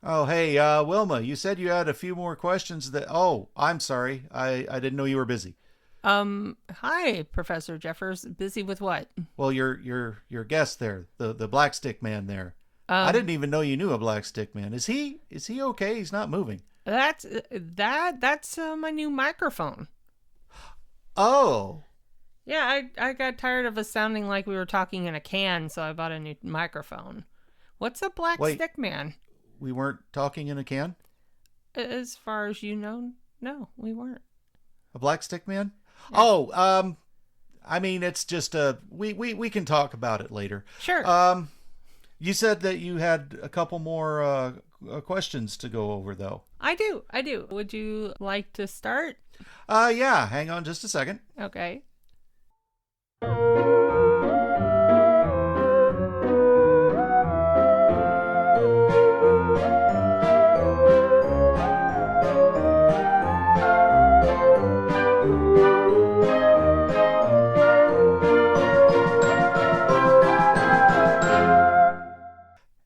Oh, hey, Wilma, you said you had a few more questions Oh, I'm sorry. I didn't know you were busy. Hi, Professor Jeffers. Busy with what? Well, your guest there, the black stick man there. I Um, didn't even know you knew a black stick man. Is he okay? He's not moving. that's my new microphone. Oh, Yeah, I got tired of us sounding like we were talking in a can, so I bought a new microphone. What's a black wait, stick man? we weren't talking in a can? As far as you know, no, we weren't. A black stick man? Yeah. Oh, I mean, it's just we can talk about it later. Sure. Um, you said that you had a couple more questions to go over, though. I do. Would you like to start? Yeah. Hang on just a second. Okay.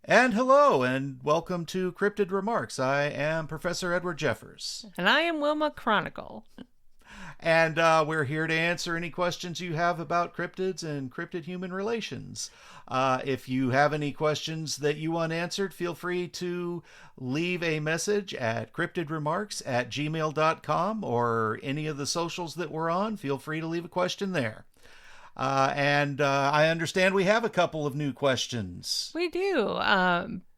And hello, and welcome to Cryptid Remarks. I am Professor Edward Jeffers, And I am Wilma Chronicle. and we're here to answer any questions you have about cryptids and cryptid-human relations. If you have any questions that you want answered, feel free to leave a message at cryptidremarks@gmail.com or any of the socials that we're on. Feel free to leave a question there. And I understand we have a couple of new questions. We do.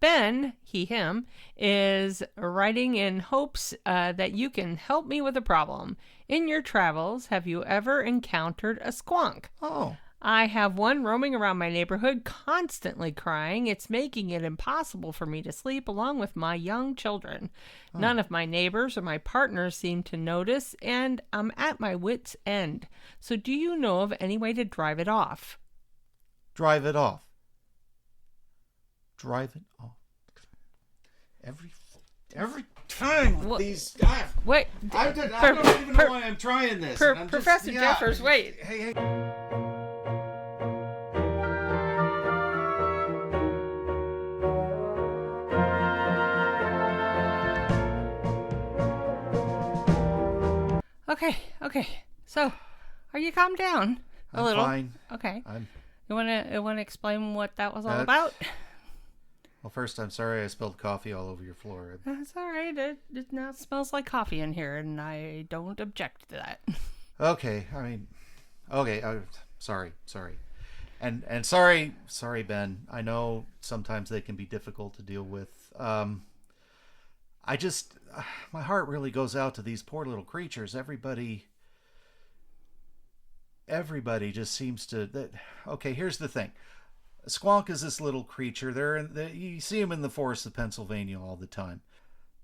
Ben, him, is writing in hopes that you can help me with a problem. In your travels, have you ever encountered a squonk? Oh, I have one roaming around my neighborhood, constantly crying. It's making it impossible for me to sleep along with my young children. None of my neighbors or my partners seem to notice, and I'm at my wits' end. So, do you know of any way to drive it off? drive it off. Drive it off. Every every time with What? these. Wait, I don't even know why I'm trying this. and I'm just- Professor yeah. Jeffers, wait. Hey. Okay. So, are you calmed down? A I'm little. fine. Okay. I'm You wanna explain what that was all Uh, about? well. First, I'm sorry I spilled coffee all over your floor. That's all right. It now smells like coffee in here, and I don't object to that. Okay. I mean, okay. Sorry. And sorry, Ben. I know sometimes they can be difficult to deal with. I just, my heart really goes out to these poor little creatures. Everybody just seems to. Okay, here's the thing. A squonk is this little creature. You see them in the forests of Pennsylvania all the time.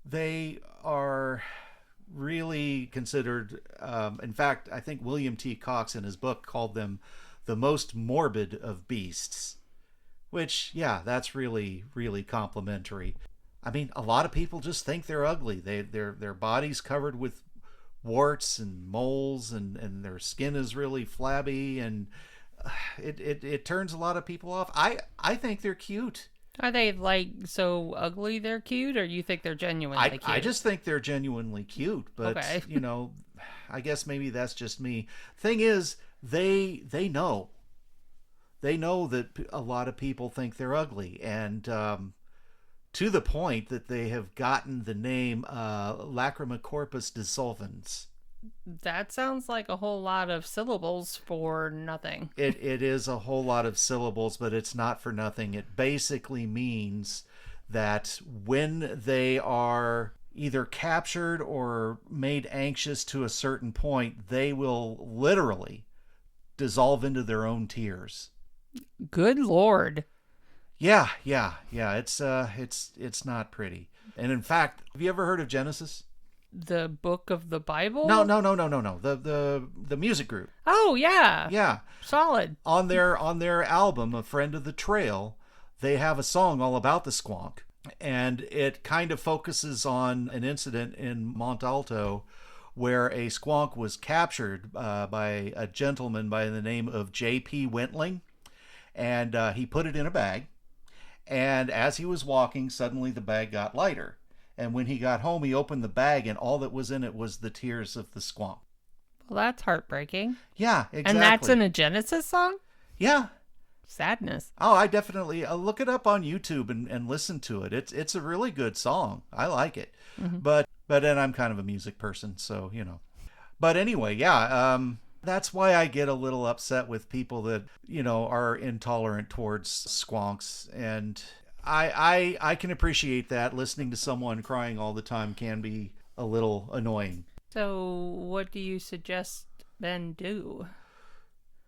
They are really considered. In fact, I think William T. Cox in his book called them the most morbid of beasts. Which, yeah, that's really, really complimentary. I mean, a lot of people just think they're ugly. Their bodies covered with warts and moles, and their skin is really flabby, and it turns a lot of people off. I think they're cute. Are they like so ugly they're cute, or you think they're genuinely cute? I just think they're genuinely cute, but Okay. I guess maybe that's just me. Thing is, they know that a lot of people think they're ugly, and to the point that they have gotten the name Lacrimocorpus dissolvens. That sounds like a whole lot of syllables for nothing. It is a whole lot of syllables, but it's not for nothing. It basically means that when they are either captured or made anxious to a certain point, they will literally dissolve into their own tears. Good Lord. Yeah. It's not pretty. And in fact, have you ever heard of Genesis? The book of the Bible? No. The music group. Oh, yeah. Yeah. Solid. On their album, A Friend of the Trail, they have a song all about the squonk, and it kind of focuses on an incident in Mont Alto where a squonk was captured by a gentleman by the name of J.P. Wentling, and he put it in a bag, And as he was walking, suddenly the bag got lighter. And when he got home, he opened the bag, and all that was in it was the tears of the squonk. Well, that's heartbreaking. Yeah, exactly. And that's in a Genesis song? Yeah. Sadness. Oh, I definitely look it up on YouTube and listen to it. It's a really good song. I like it. Mm-hmm. But then I'm kind of a music person, so But anyway, yeah, that's why I get a little upset with people that are intolerant towards squonks, and I can appreciate that. Listening to someone crying all the time can be a little annoying. So, what do you suggest men do?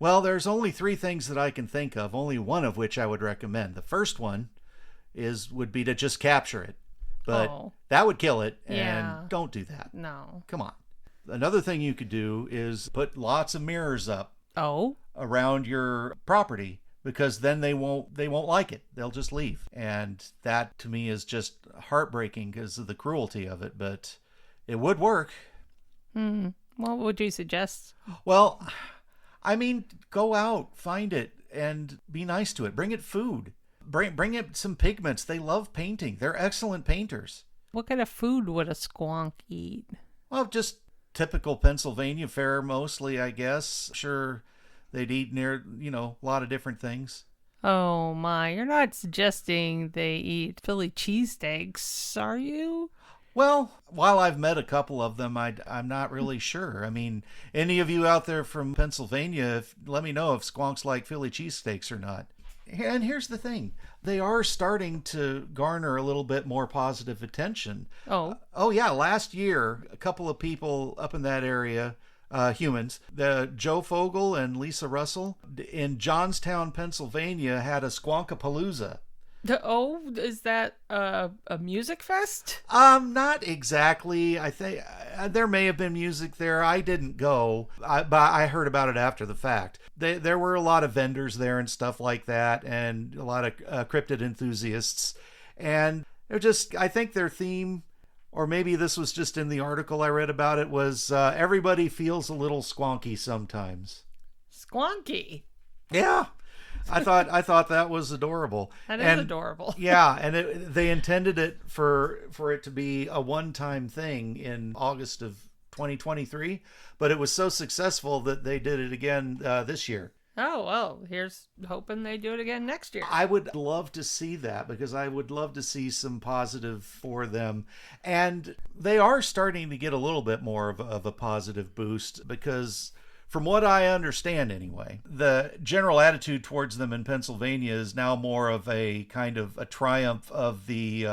Well, there's only 3 things that I can think of, only one of which I would recommend. The first one would be to just capture it. But that would kill it, and don't do that. No. Come on. Another thing you could do is put lots of mirrors up around your property, because then they won't like it. They'll just leave. And that to me is just heartbreaking because of the cruelty of it, but it would work. What would you suggest? Well, I mean, go out, find it, and be nice to it. Bring it food. Bring it some pigments. They love painting. They're excellent painters. What kind of food would a squonk eat? Well, just typical Pennsylvania fare mostly, I guess. Sure, they'd eat near, a lot of different things. Oh my, you're not suggesting they eat Philly cheesesteaks, are you? Well, while I've met a couple of them, I'm not really sure. I mean, any of you out there from Pennsylvania, let me know if squonks like Philly cheesesteaks or not. And here's the thing. They are starting to garner a little bit more positive attention. Oh, yeah. Last year, a couple of people up in that area, humans, Joe Fogel and Lisa Russell, in Johnstown, Pennsylvania, had a Squonkapalooza. Is that a music fest? Not exactly. I think there may have been music there. I didn't go, but I heard about it after the fact. There were a lot of vendors there and stuff like that, and a lot of cryptid enthusiasts. And they're just, I think their theme, or maybe this was just in the article I read about it, was everybody feels a little squonky sometimes. Squonky? Yeah. I thought that was adorable. That is adorable. Yeah, and they intended it for it to be a one-time thing in August of 2023, but it was so successful that they did it again this year. Oh, well, here's hoping they do it again next year. I would love to see that, because I would love to see some positive for them. And they are starting to get a little bit more of a positive boost, because from what I understand anyway, the general attitude towards them in Pennsylvania is now more of a kind of a triumph of the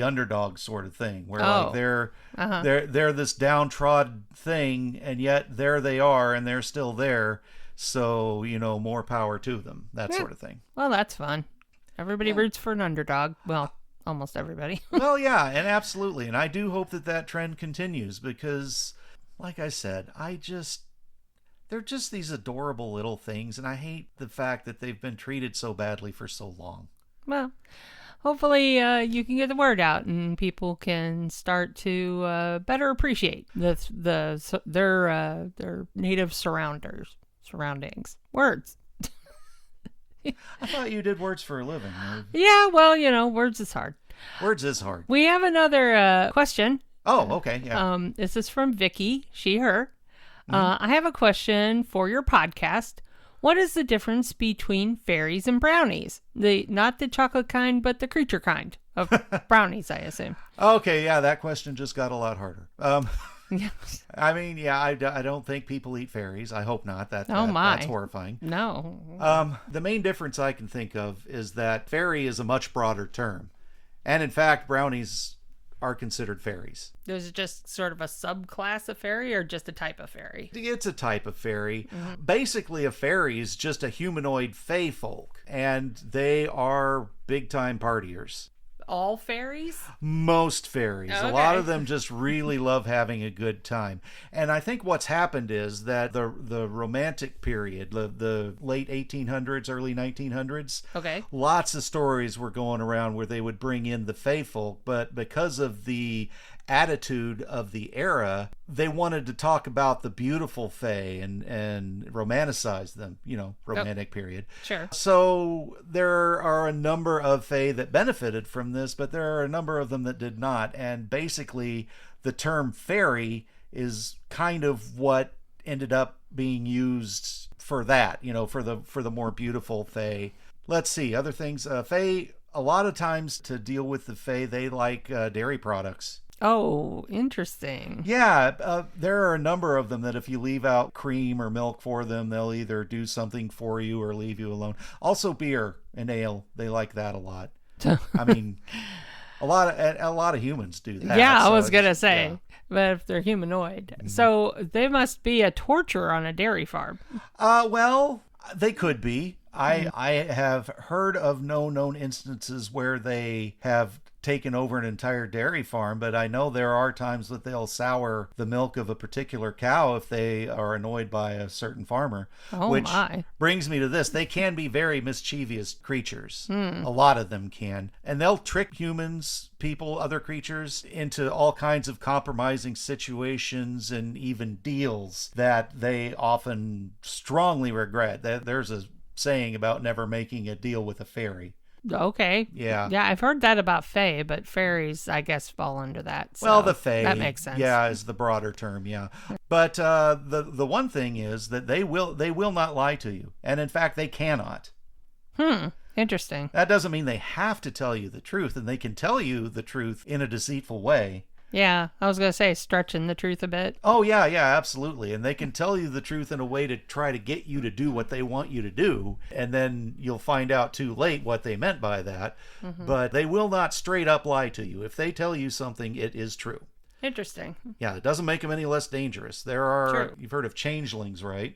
underdog sort of thing, where like they're this downtrodden thing, and yet there they are, and they're still there. So, more power to them, that sort of thing. Well, that's fun. Everybody roots for an underdog. Well, almost everybody. Well, yeah, and absolutely. And I do hope that trend continues, because, like I said, they're just these adorable little things, and I hate the fact that they've been treated so badly for so long. Well, hopefully you can get the word out, and people can start to better appreciate their native surroundings. Words. I thought you did words for a living. Yeah, well, words is hard. Words is hard. We have another question. Oh, okay, yeah. This is from Vicky, she, her. I have a question for your podcast. What is the difference between fairies and brownies? Not the chocolate kind, but the creature kind of brownies, I assume. Okay, yeah, that question just got a lot harder. Yes. I mean, yeah, I don't think people eat fairies. I hope not. That's horrifying. No. The main difference I can think of is that fairy is a much broader term. And in fact, brownies are considered fairies. There's just sort of a subclass of fairy, or just a type of fairy? It's a type of fairy. Mm-hmm. Basically, a fairy is just a humanoid fae folk, and they are big-time partiers. All fairies? Most fairies. Okay. A lot of them just really love having a good time. And I think what's happened is that the romantic period, the late 1800s, early 1900s, lots of stories were going around where they would bring in the fae folk, but because of the attitude of the era, they wanted to talk about the beautiful fae and romanticize them, romantic period. Sure. So there are a number of fae that benefited from this, but there are a number of them that did not. And basically, the term fairy is kind of what ended up being used for that, for the more beautiful fae. Let's see, other things. Fae, a lot of times to deal with the fae, they like dairy products. Oh, interesting. Yeah, there are a number of them that if you leave out cream or milk for them, they'll either do something for you or leave you alone. Also, beer and ale, they like that a lot. I mean, a lot of humans do that. Yeah, I so was gonna say, yeah. but if they're humanoid, so they must be a torture on a dairy farm. Well, they could be. I have heard of no known instances where they have taken over an entire dairy farm, but I know there are times that they'll sour the milk of a particular cow if they are annoyed by a certain farmer. Oh, which my. brings me to this. They can be very mischievous creatures. A lot of them can. And they'll trick humans, people, other creatures into all kinds of compromising situations and even deals that they often strongly regret. There's a saying about never making a deal with a fairy. Okay. Yeah. Yeah, I've heard that about fae, but fairies, I guess, fall under that. So Well, the fae, that makes sense. yeah, is the broader term, yeah. But the one thing is that they will not lie to you, and in fact, they cannot. Interesting. That doesn't mean they have to tell you the truth, and they can tell you the truth in a deceitful way. Yeah, I was gonna say stretching the truth a bit. Oh yeah, absolutely, and they can tell you the truth in a way to try to get you to do what they want you to do, and then you'll find out too late what they meant by that. But they will not straight up lie to you. If they tell you something, it is true. Interesting. Yeah, it doesn't make them any less dangerous. There are, True. You've heard of changelings, right?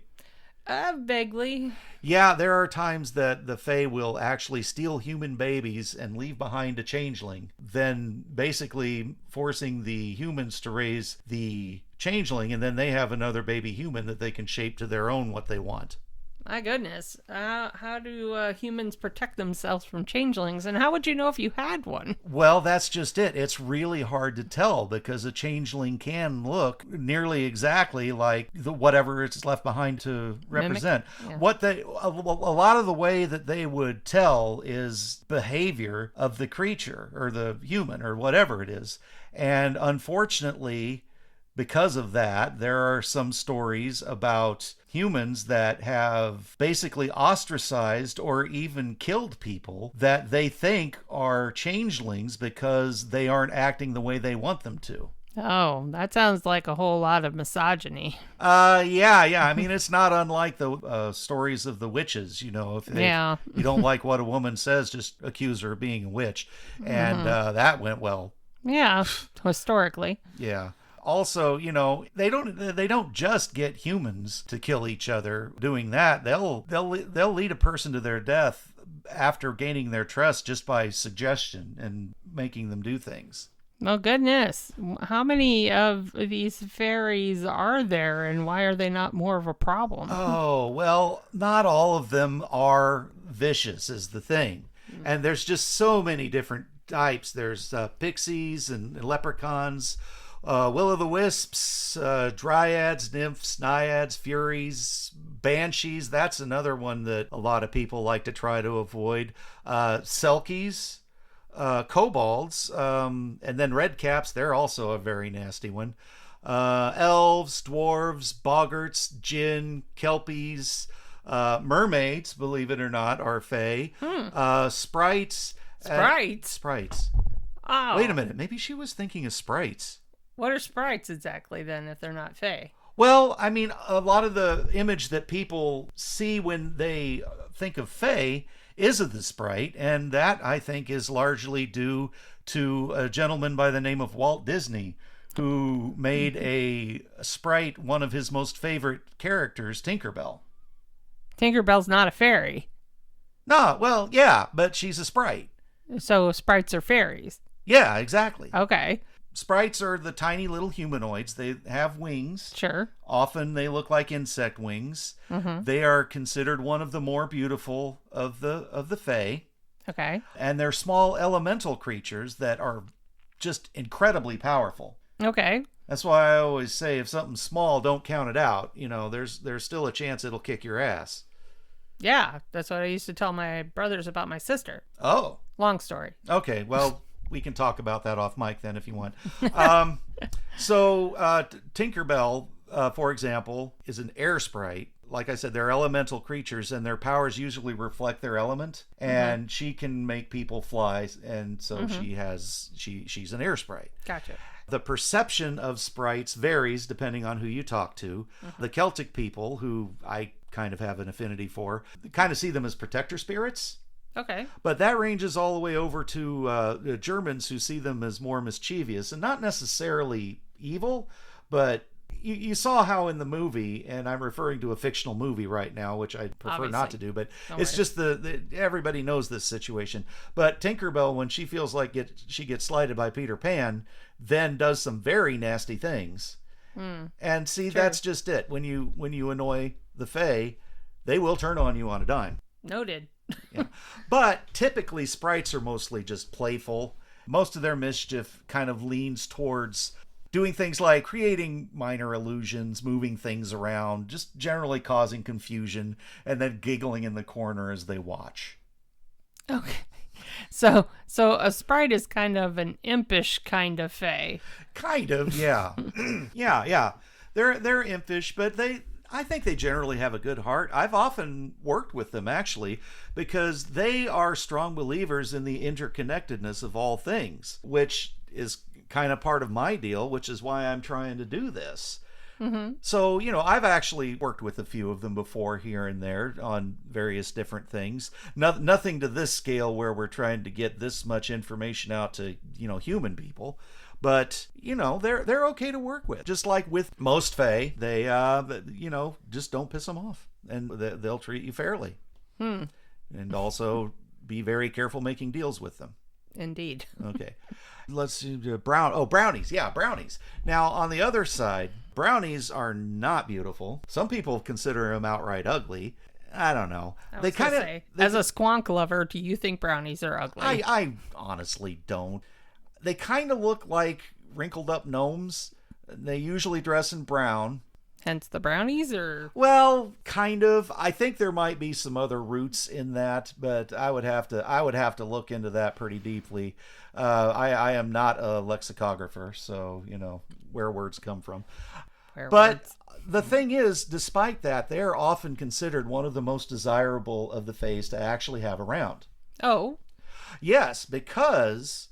Vaguely. Yeah, there are times that the Fae will actually steal human babies and leave behind a changeling, then basically forcing the humans to raise the changeling, and then they have another baby human that they can shape to their own what they want. My goodness. How do humans protect themselves from changelings, and how would you know if you had one? Well, that's just it. It's really hard to tell because a changeling can look nearly exactly like whatever it's left behind to represent. Yeah. A lot of the way that they would tell is behavior of the creature or the human or whatever it is. And unfortunately, because of that, there are some stories about humans that have basically ostracized or even killed people that they think are changelings because they aren't acting the way they want them to. Oh, that sounds like a whole lot of misogyny. Yeah. I mean, it's not unlike the stories of the witches. If you don't like what a woman says, just accuse her of being a witch. And that went well. Yeah, historically. Yeah. Also, they don't just get humans to kill each other doing that. They'll lead a person to their death after gaining their trust just by suggestion and making them do things. Oh, goodness. How many of these fairies are there, and why are they not more of a problem? Oh, well, not all of them are vicious is the thing. And there's just so many different types. There's pixies and leprechauns, will-o'-the-wisps, dryads, nymphs, naiads, furies, banshees. That's another one that a lot of people like to try to avoid. Selkies, kobolds, and then redcaps. They're also a very nasty one. Elves, dwarves, boggarts, djinn, kelpies, mermaids, believe it or not, are fae. Sprites. Sprites. Oh. Wait a minute. Maybe she was thinking of sprites. What are sprites exactly, then, if they're not fae? Well, I mean, a lot of the image that people see when they think of fae is of the sprite, and that, I think, is largely due to a gentleman by the name of Walt Disney, who made a sprite one of his most favorite characters, Tinkerbell. Tinkerbell's not a fairy. No, well, yeah, but she's a sprite. So sprites are fairies. Yeah, exactly. Okay. Sprites are the tiny little humanoids. They have wings. Sure. Often they look like insect wings. They are considered one of the more beautiful of the fae. Okay. And they're small elemental creatures that are just incredibly powerful. Okay. That's why I always say if something's small, don't count it out. There's still a chance it'll kick your ass. Yeah, that's what I used to tell my brothers about my sister. Oh. Long story. Okay, well, we can talk about that off mic then if you want. So Tinkerbell, for example, is an air sprite. Like I said, they're elemental creatures, and their powers usually reflect their element. And she can make people fly, and so she's an air sprite. Gotcha. The perception of sprites varies depending on who you talk to. The Celtic people, who I kind of have an affinity for, kind of see them as protector spirits. Okay. But that ranges all the way over to the Germans, who see them as more mischievous and not necessarily evil, but you saw how in the movie, and I'm referring to a fictional movie right now, which I prefer not to do, but it's just everybody knows this situation. But Tinkerbell, when she feels like she gets slighted by Peter Pan, then does some very nasty things. And see, that's just it. When you annoy the Fae, they will turn on you on a dime. Noted. Yeah. But typically sprites are mostly just playful. Most of their mischief kind of leans towards doing things like creating minor illusions, moving things around, just generally causing confusion, and then giggling in the corner as they watch. Okay. So a sprite is kind of an impish kind of fae. Kind of, yeah. yeah. They're impish, but I think they generally have a good heart. I've often worked with them, actually, because they are strong believers in the interconnectedness of all things, which is kind of part of my deal, which is why I'm trying to do this. So, I've actually worked with a few of them before here and there on various different things. Nothing to this scale where we're trying to get this much information out to, human people. But, they're okay to work with. Just like with most Fae, they, just don't piss them off. And they'll treat you fairly. And also be very careful making deals with them. Indeed. Okay. Let's see. Brownies. Yeah, brownies. Now, on the other side, brownies are not beautiful. Some people consider them outright ugly. I don't know. They kind of. As a squonk lover, do you think brownies are ugly? I honestly don't. They kind of look like wrinkled up gnomes. They usually dress in brown. Hence the brownies, or? Well, kind of. I think there might be some other roots in that, but I would have to look into that pretty deeply. I am not a lexicographer, so where words come from. The thing is, despite that, they are often considered one of the most desirable of the fays to actually have around. Oh. Yes, because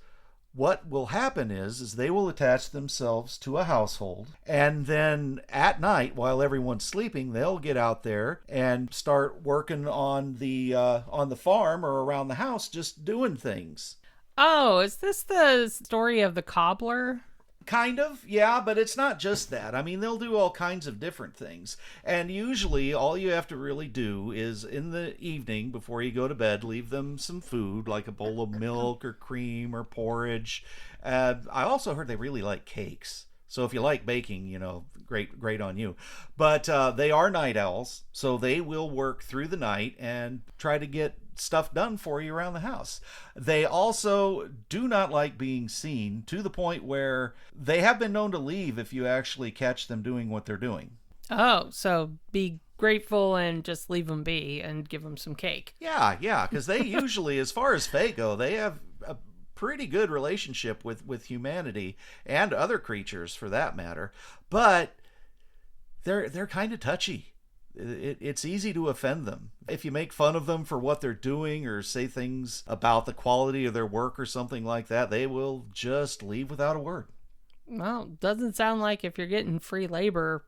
what will happen is they will attach themselves to a household, and then at night, while everyone's sleeping, they'll get out there and start working on the farm or around the house, just doing things. Oh, is this the story of the cobbler? Kind of, yeah, but it's not just that. I mean, they'll do all kinds of different things. And usually all you have to really do is in the evening before you go to bed, leave them some food like a bowl of milk or cream or porridge. I also heard they really like cakes. So if you like baking, great on you. But they are night owls, so they will work through the night and try to get stuff done for you around the house. They also do not like being seen, to the point where they have been known to leave if you actually catch them doing what they're doing. Oh, so be grateful and just leave them be and give them some cake. Yeah, because they usually, as far as Fae go, they have a pretty good relationship with humanity and other creatures for that matter. But they're kind of touchy. It's easy to offend them. If you make fun of them for what they're doing or say things about the quality of their work or something like that, they will just leave without a word. Well, doesn't sound like if you're getting free labor,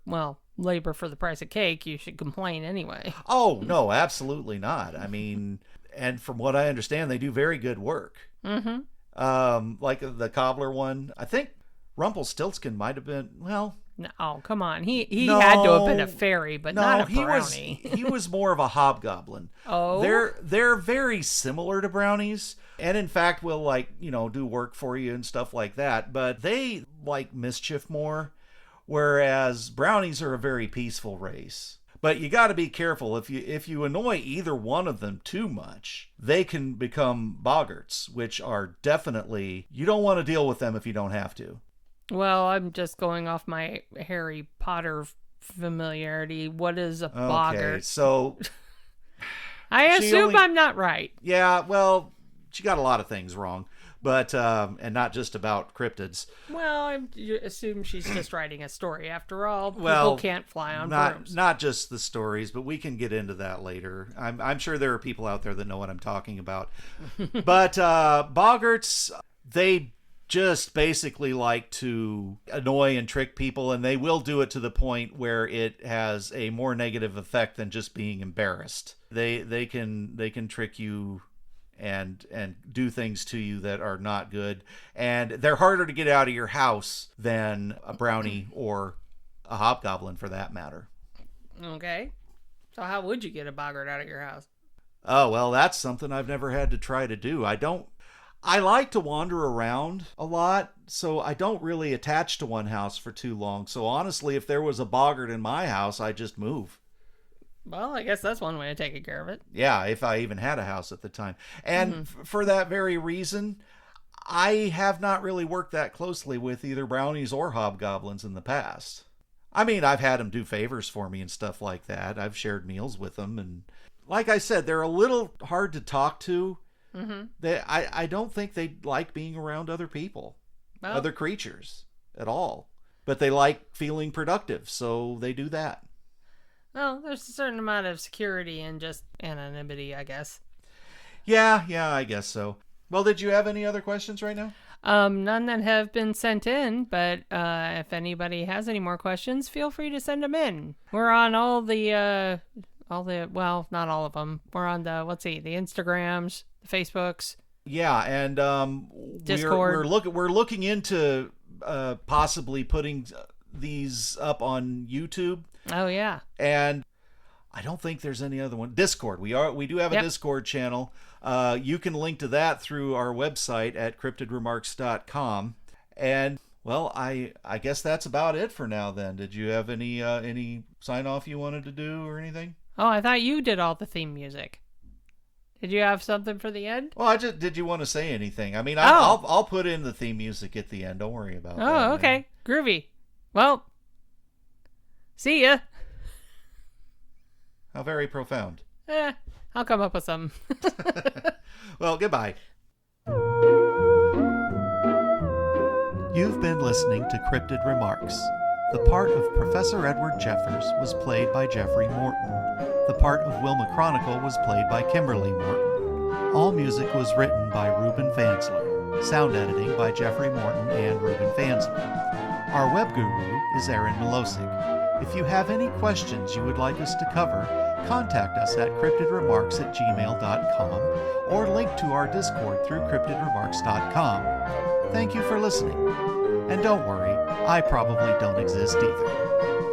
labor for the price of cake, you should complain anyway. Oh, no, absolutely not. I mean, and from what I understand, they do very good work. Like the cobbler one, I think Rumpelstiltskin might have been, No, come on. He had to have been a fairy, but not a brownie. He was more of a hobgoblin. Oh. They're very similar to brownies, and in fact will do work for you and stuff like that, but they like mischief more, whereas brownies are a very peaceful race. But you got to be careful. If you annoy either one of them too much, they can become boggarts, which are definitely, you don't want to deal with them if you don't have to. Well, I'm just going off my Harry Potter familiarity. What is a boggart? Okay, so I she assume only- I'm not right. yeah, well, she got a lot of things wrong, but and not just about cryptids. Well, I assume she's just writing a story. After all, Well, people can't fly on not brooms. not just the stories, but we can get into that later. I'm sure there are people out there that know what I'm talking about. But boggarts, they just basically like to annoy and trick people, and they will do it to the point where it has a more negative effect than just being embarrassed. They can trick you and do things to you that are not good, and they're harder to get out of your house than a brownie or a hobgoblin, for that matter. Okay. So how would you get a boggart out of your house? Oh, well, that's something I've never had to try to do. I like to wander around a lot, so I don't really attach to one house for too long. So honestly, if there was a boggart in my house, I'd just move. Well, I guess that's one way of taking care of it. Yeah, if I even had a house at the time. And for that very reason, I have not really worked that closely with either brownies or hobgoblins in the past. I mean, I've had them do favors for me and stuff like that. I've shared meals with them. And like I said, they're a little hard to talk to. I don't think they like being around other people, Well, other creatures at all. But they like feeling productive, so they do that. well, there's a certain amount of security and just anonymity, I guess. Yeah, I guess so. Well, did you have any other questions right now? None that have been sent in, but if anybody has any more questions, feel free to send them in. We're on all the well, not all of them. We're on the the Instagrams, the Facebooks. Yeah, and Discord. we're looking into possibly putting these up on YouTube, Oh yeah. and I don't think there's any other one. Discord. We do have a Yep. Discord channel. You can link to that through our website at cryptidremarks.com. And well, I guess that's about it for now. Then, did you have any sign off you wanted to do or anything? Oh, I thought you did all the theme music. Did you have something for the end? Well, did you want to say anything? I mean, I'll put in the theme music at the end. Don't worry about that. Oh, okay. Groovy. Well, see ya. How very profound. I'll come up with some. Well, goodbye. You've been listening to Cryptid Remarks. The part of Professor Edward Jeffers was played by Jeffrey Morton. The part of Wilma Chronicle was played by Kimberly Morton. All music was written by Ruben Fansler. Sound editing by Jeffrey Morton and Ruben Fansler. Our web guru is Aaron Milosic. If you have any questions you would like us to cover, contact us at cryptidremarks@gmail.com or link to our Discord through cryptidremarks.com. Thank you for listening. And don't worry, I probably don't exist either.